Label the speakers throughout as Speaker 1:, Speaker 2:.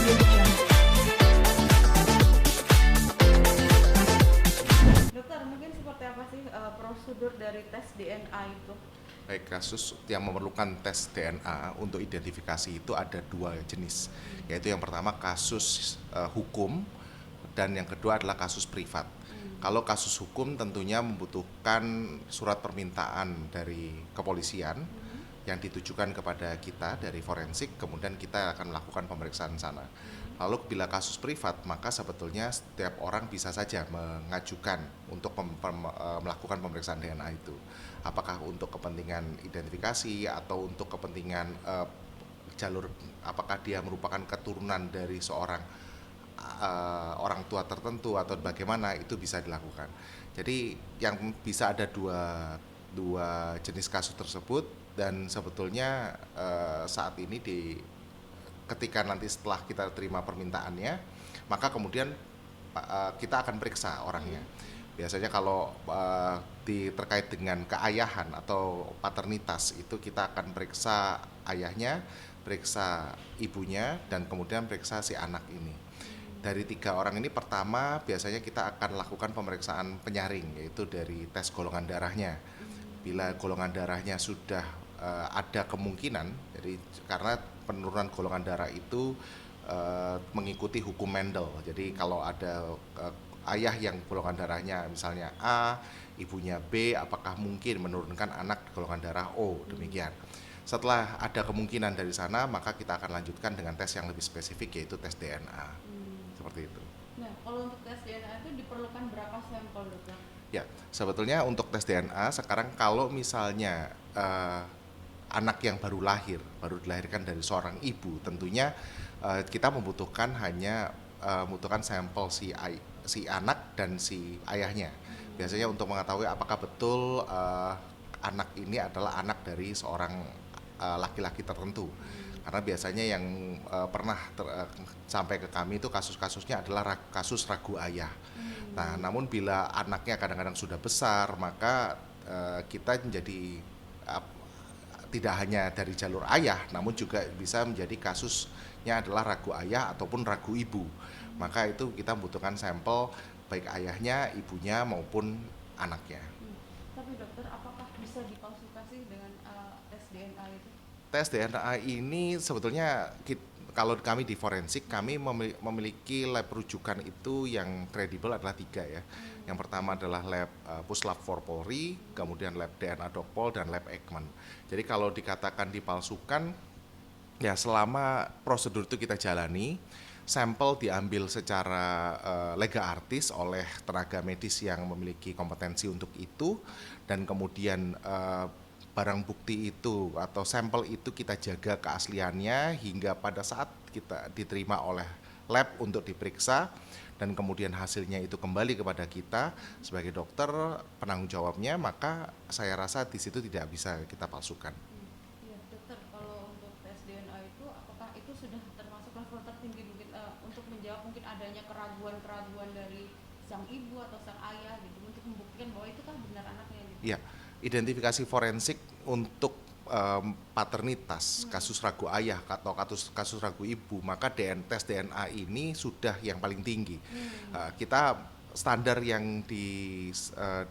Speaker 1: Dokter, mungkin seperti apa sih prosedur dari tes DNA itu?
Speaker 2: Baik, kasus yang memerlukan tes DNA untuk identifikasi itu ada dua jenis, yaitu yang pertama kasus hukum dan yang kedua adalah kasus privat. Kalau kasus hukum tentunya membutuhkan surat permintaan dari kepolisian yang ditujukan kepada kita dari forensik, kemudian kita akan melakukan pemeriksaan sana. Lalu bila kasus privat, maka sebetulnya setiap orang bisa saja mengajukan untuk melakukan pemeriksaan DNA itu. Apakah untuk kepentingan identifikasi atau untuk kepentingan jalur, apakah dia merupakan keturunan dari seorang orang tua tertentu atau bagaimana, itu bisa dilakukan. Jadi yang bisa ada dua jenis kasus tersebut, dan sebetulnya saat ini ketika nanti setelah kita terima permintaannya, maka kemudian kita akan periksa orangnya. Biasanya kalau terkait dengan keayahan atau paternitas, itu kita akan periksa ayahnya, periksa ibunya, dan kemudian periksa si anak ini. Dari tiga orang ini, pertama biasanya kita akan lakukan pemeriksaan penyaring, yaitu dari tes golongan darahnya. Bila golongan darahnya sudah ada kemungkinan, jadi karena penurunan golongan darah itu mengikuti hukum Mendel. Jadi kalau ada ayah yang golongan darahnya misalnya A, ibunya B, apakah mungkin menurunkan anak golongan darah O, demikian. Setelah ada kemungkinan dari sana, maka kita akan lanjutkan dengan tes yang lebih spesifik, yaitu tes DNA. Seperti itu.
Speaker 1: Nah, kalau untuk tes DNA itu diperlukan berapa sampel, dokter?
Speaker 2: Ya, sebetulnya untuk tes DNA sekarang kalau misalnya anak yang baru dilahirkan dari seorang ibu, tentunya kita membutuhkan sampel si anak dan si ayahnya. Biasanya untuk mengetahui apakah betul anak ini adalah anak dari seorang laki-laki tertentu. Karena biasanya yang pernah sampai ke kami itu kasus-kasusnya adalah kasus ragu ayah. Nah, namun bila anaknya kadang-kadang sudah besar, maka kita menjadi tidak hanya dari jalur ayah, namun juga bisa menjadi kasusnya adalah ragu ayah ataupun ragu ibu. Maka itu kita membutuhkan sampel baik ayahnya, ibunya maupun anaknya.
Speaker 1: Tapi dokter, apakah bisa dipalsukan dengan tes DNA itu?
Speaker 2: Tes DNA ini sebetulnya kalau kami di forensik, kami memiliki lab rujukan itu yang kredibel adalah 3 ya. Yang pertama adalah lab Puslab for Polri, kemudian lab DNA Dokpol, dan lab Ekman. Jadi kalau dikatakan dipalsukan, ya selama prosedur itu kita jalani, sampel diambil secara lega artis oleh tenaga medis yang memiliki kompetensi untuk itu, dan kemudian barang bukti itu atau sampel itu kita jaga keasliannya hingga pada saat kita diterima oleh lab untuk diperiksa, dan kemudian hasilnya itu kembali kepada kita sebagai dokter penanggung jawabnya, maka saya rasa di situ tidak bisa kita palsukan.
Speaker 1: Iya, dokter, kalau untuk tes DNA itu apakah itu sudah termasuk level tertinggi mungkin untuk menjawab mungkin adanya keraguan-keraguan dari sang ibu atau sang ayah gitu untuk membuktikan bahwa itu kan benar anaknya gitu.
Speaker 2: Iya, identifikasi forensik untuk paternitas, kasus ragu ayah atau kasus ragu ibu, maka tes DNA ini sudah yang paling tinggi. Kita standar yang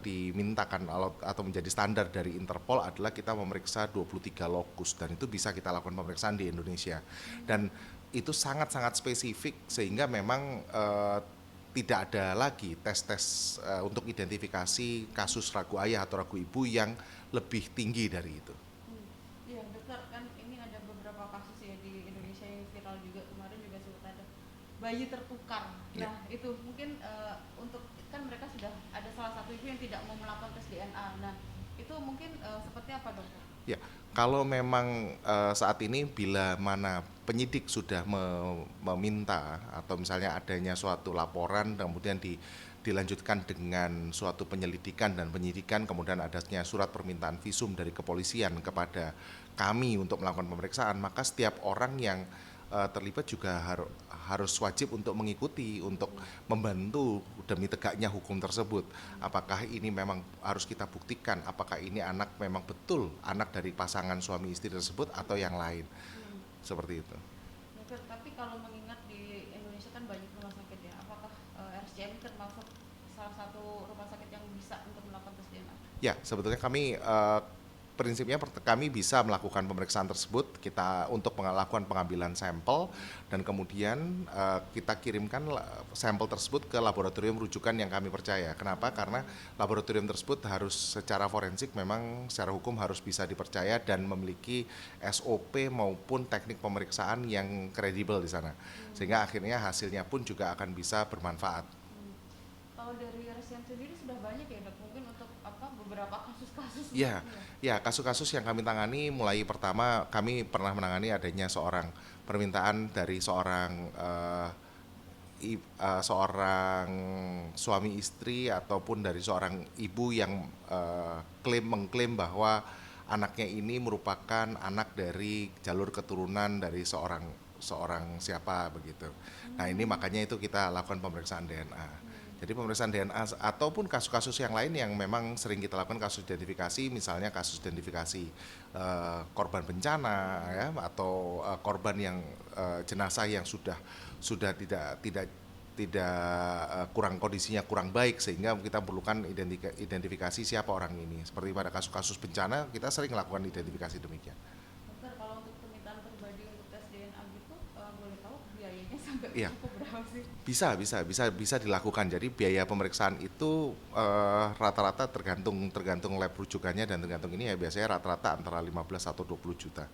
Speaker 2: dimintakan atau menjadi standar dari Interpol adalah kita memeriksa 23 lokus, dan itu bisa kita lakukan pemeriksaan di Indonesia. Dan itu sangat-sangat spesifik sehingga memang tidak ada lagi tes-tes untuk identifikasi kasus ragu ayah atau ragu ibu yang lebih tinggi dari itu.
Speaker 1: Iya, dokter, kan ini ada beberapa kasus ya di Indonesia yang viral juga, kemarin juga sempat ada bayi tertukar. Nah, itu mungkin untuk kan mereka sudah ada salah satu ibu yang tidak mau melakukan tes DNA. Nah, itu mungkin seperti apa, dokter?
Speaker 2: Ya, kalau memang saat ini bila mana penyidik sudah meminta atau misalnya adanya suatu laporan kemudian dilanjutkan dengan suatu penyelidikan dan penyidikan, kemudian adanya surat permintaan visum dari kepolisian kepada kami untuk melakukan pemeriksaan, maka setiap orang yang terlibat juga harus wajib untuk mengikuti, untuk membantu demi tegaknya hukum tersebut. Apakah ini memang harus kita buktikan, apakah ini anak memang betul anak dari pasangan suami istri tersebut atau yang lain, seperti itu.
Speaker 1: Nah, Dokter, tapi kalau mengingat di Indonesia kan banyak rumah sakit ya, apakah RSCM termasuk salah satu rumah sakit yang bisa untuk melakukan tes DNA?
Speaker 2: Ya, sebetulnya kami prinsipnya kami bisa melakukan pemeriksaan tersebut kita untuk melakukan pengambilan sampel dan kemudian kita kirimkan sampel tersebut ke laboratorium rujukan yang kami percaya. Kenapa? Karena laboratorium tersebut harus secara forensik memang secara hukum harus bisa dipercaya dan memiliki SOP maupun teknik pemeriksaan yang kredibel di sana. Sehingga akhirnya hasilnya pun juga akan bisa bermanfaat.
Speaker 1: Kalau dari RSCM sendiri sudah banyak ya dok, mungkin untuk apa beberapa kasus-kasus
Speaker 2: Ya,
Speaker 1: mungkin ya?
Speaker 2: ya kasus-kasus yang kami tangani mulai pertama kami pernah menangani adanya seorang permintaan dari seorang suami istri ataupun dari seorang ibu yang mengklaim bahwa anaknya ini merupakan anak dari jalur keturunan dari seorang seorang siapa begitu. Nah ini makanya itu kita lakukan pemeriksaan DNA. Jadi pemeriksaan DNA ataupun kasus-kasus yang lain yang memang sering kita lakukan kasus identifikasi, misalnya kasus identifikasi korban bencana ya atau korban yang jenazah yang sudah tidak kurang kondisinya kurang baik sehingga kita perlukan identifikasi siapa orang ini. Seperti pada kasus-kasus bencana kita sering melakukan identifikasi demikian.
Speaker 1: Dokter, kalau untuk permintaan pribadi untuk tes DNA gitu, boleh tahu biayanya sampai
Speaker 2: Iya.
Speaker 1: cukup berapa sih?
Speaker 2: Bisa dilakukan. Jadi biaya pemeriksaan itu rata-rata tergantung lab rujukannya dan tergantung ini ya biasanya rata-rata antara 15 atau 20 juta.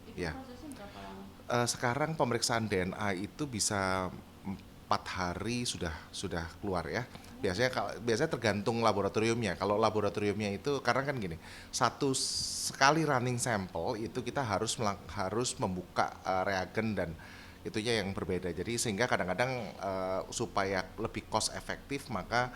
Speaker 1: Itu
Speaker 2: Ya.
Speaker 1: prosesnya berapa lama?
Speaker 2: Sekarang pemeriksaan DNA itu bisa 4 hari sudah keluar ya. Biasanya tergantung laboratoriumnya. Kalau laboratoriumnya itu karena kan gini, sekali running sampel itu kita harus membuka reagen dan itunya yang berbeda. Jadi sehingga kadang-kadang supaya lebih cost efektif maka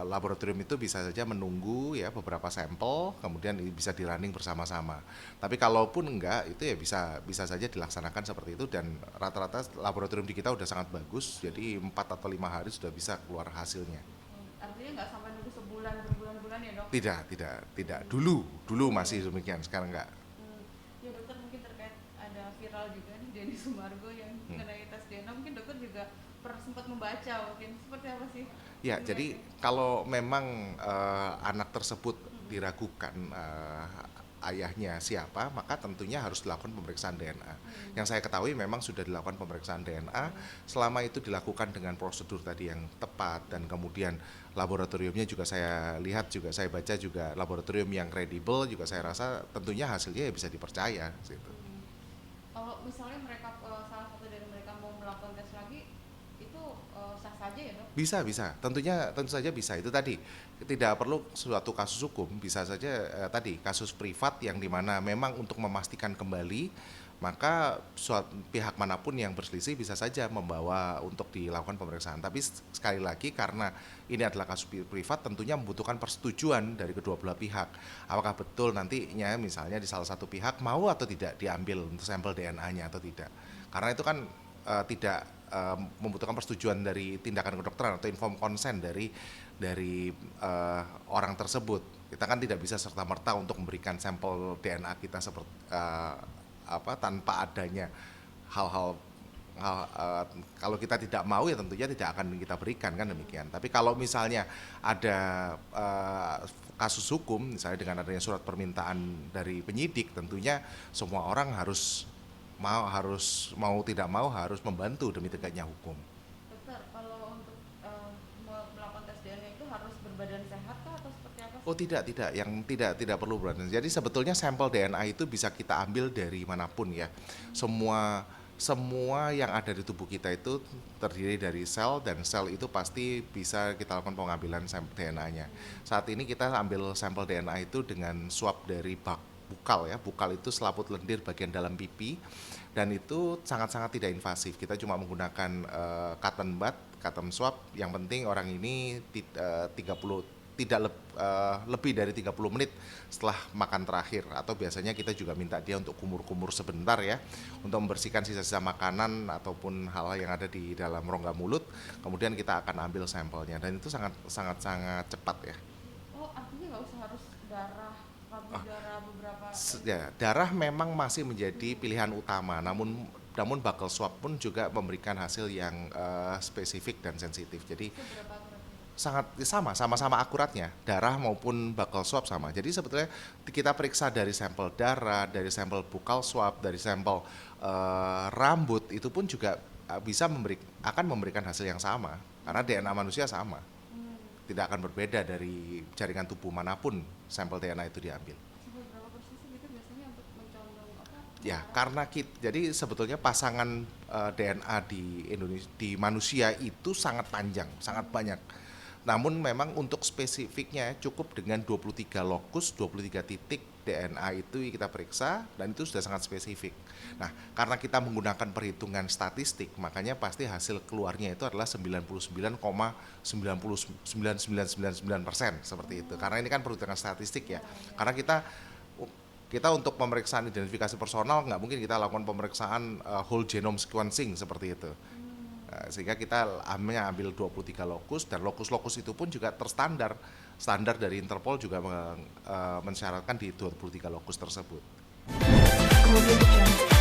Speaker 2: laboratorium itu bisa saja menunggu ya beberapa sampel kemudian bisa di running bersama-sama. Tapi kalaupun enggak itu ya bisa saja dilaksanakan seperti itu dan rata-rata laboratorium di kita udah sangat bagus. Jadi 4 atau 5 hari sudah bisa keluar hasilnya.
Speaker 1: Artinya nggak sampai nunggu sebulan berbulan-bulan ya dok?
Speaker 2: Tidak. Dulu masih demikian, sekarang enggak.
Speaker 1: Ya dokter, mungkin terkait ada viral juga nih Denny Sumargo yang mengenai tes DNA, mungkin dokter juga pernah sempat membaca, mungkin seperti apa sih?
Speaker 2: Ya, jadi kalau memang anak tersebut diragukan ayahnya siapa, maka tentunya harus dilakukan pemeriksaan DNA. Yang saya ketahui memang sudah dilakukan pemeriksaan DNA, selama itu dilakukan dengan prosedur tadi yang tepat dan kemudian laboratoriumnya juga saya lihat juga saya baca juga laboratorium yang kredibel juga saya rasa tentunya hasilnya ya bisa dipercaya gitu.
Speaker 1: Kalau misalnya mereka salah satu dari mereka mau melakukan tes lagi, itu sah saja ya dok?
Speaker 2: Bisa. Tentu saja bisa. Itu tadi tidak perlu suatu kasus hukum, bisa saja tadi kasus privat yang dimana memang untuk memastikan kembali maka pihak manapun yang berselisih bisa saja membawa untuk dilakukan pemeriksaan. Tapi sekali lagi karena ini adalah kasus privat tentunya membutuhkan persetujuan dari kedua belah pihak. Apakah betul nantinya misalnya di salah satu pihak mau atau tidak diambil untuk sampel DNA-nya atau tidak. Karena itu kan tidak membutuhkan persetujuan dari tindakan kedokteran atau informed consent dari orang tersebut. Kita kan tidak bisa serta merta untuk memberikan sampel DNA kita seperti tanpa adanya hal-hal kalau kita tidak mau ya tentunya tidak akan kita berikan kan demikian. Tapi kalau misalnya ada kasus hukum misalnya dengan adanya surat permintaan dari penyidik tentunya semua orang harus mau tidak mau harus membantu demi tegaknya hukum.
Speaker 1: Dokter, kalau untuk melakukan tes DNA itu harus berbadan sehat kah atau seperti apa?
Speaker 2: Oh tidak, yang tidak perlu berarti. Jadi sebetulnya sampel DNA itu bisa kita ambil dari manapun ya. Semua yang ada di tubuh kita itu terdiri dari sel dan sel itu pasti bisa kita lakukan pengambilan sampel DNA-nya. Saat ini kita ambil sampel DNA itu dengan swab dari bukal ya. Bukal itu selaput lendir bagian dalam pipi dan itu sangat-sangat tidak invasif. Kita cuma menggunakan cotton swab. Yang penting orang ini lebih dari 30 menit setelah makan terakhir atau biasanya kita juga minta dia untuk kumur-kumur sebentar ya untuk membersihkan sisa-sisa makanan ataupun hal-hal yang ada di dalam rongga mulut kemudian kita akan ambil sampelnya dan itu sangat cepat ya.
Speaker 1: Oh, artinya nggak usah harus darah, darah beberapa.
Speaker 2: Ya, darah memang masih menjadi pilihan utama namun namun buccal swab pun juga memberikan hasil yang spesifik dan sensitif. Jadi
Speaker 1: Seberapa akuratnya?
Speaker 2: sangat sama-sama akuratnya, darah maupun buccal swab sama. Jadi sebetulnya kita periksa dari sampel darah, dari sampel buccal swab, dari sampel rambut itu pun juga akan memberikan hasil yang sama karena DNA manusia sama. Tidak akan berbeda dari jaringan tubuh manapun sampel DNA itu diambil.
Speaker 1: Sampai berapa persen sih gitu biasanya untuk mencondong apa?
Speaker 2: Ya, karena jadi sebetulnya pasangan DNA di Indonesia di manusia itu sangat panjang, sangat banyak. Namun memang untuk spesifiknya cukup dengan 23 lokus, 23 titik DNA itu kita periksa dan itu sudah sangat spesifik. Nah, karena kita menggunakan perhitungan statistik, makanya pasti hasil keluarnya itu adalah 99,99999% seperti itu. Karena ini kan perhitungan statistik ya. Karena kita untuk pemeriksaan identifikasi personal nggak mungkin kita lakukan pemeriksaan whole genome sequencing seperti itu. Sehingga kita ambil 23 lokus dan lokus-lokus itu pun juga terstandar. Standar dari Interpol juga mensyaratkan di 23 lokus tersebut.
Speaker 3: Audio Jungle.